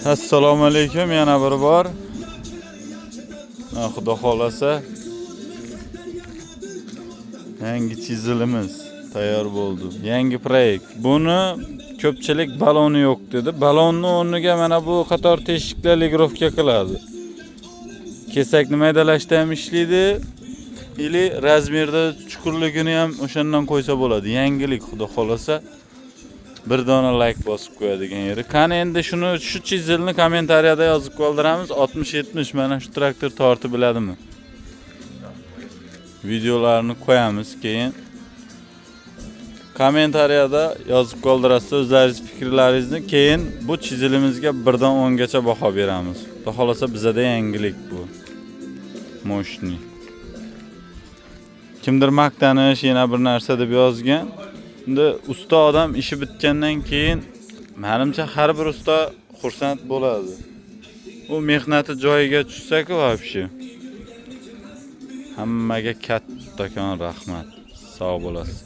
Assalomu alaykum, yana bir bor. Xudo xolasa yangi chizilimiz tayyor bo'ldi. Yangi proyekt. Buni ko'pchilik baloni yo'q dedi. Balonni o'rniga mana bu qator teshiklar legirovka qiladi. Kesakni maydalashda ham ishlaydi. Ili razmerda chuqurligini ham o'shandan qo'ysa bo'ladi. Yangilik, xudo xolasa. Bir dona like bosib qo'yadigan yeri. Qani endi shu chizilni kommentariyada yozib qoldiramiz. 60-70 mana shu traktor tortib biladimi? Videolarni qo'yamiz keyin. Kommentariyada yozib qoldirasiz o'zlaringiz fikrlaringizni. Keyin bu chizilimizga 1 dan 10 gacha baho beramiz. Xudo xolasa bizada yangilik bu. Moshni. Kimdir maqtanish yana bir narsa deb yozgan. Endi usta odam ishi bitgandan keyin menimcha har bir usta xursand bo'ladi. U mehnati joyiga tushsa-ku вообще. Hammaga kattakon rahmat. Sog' bo'lasiz.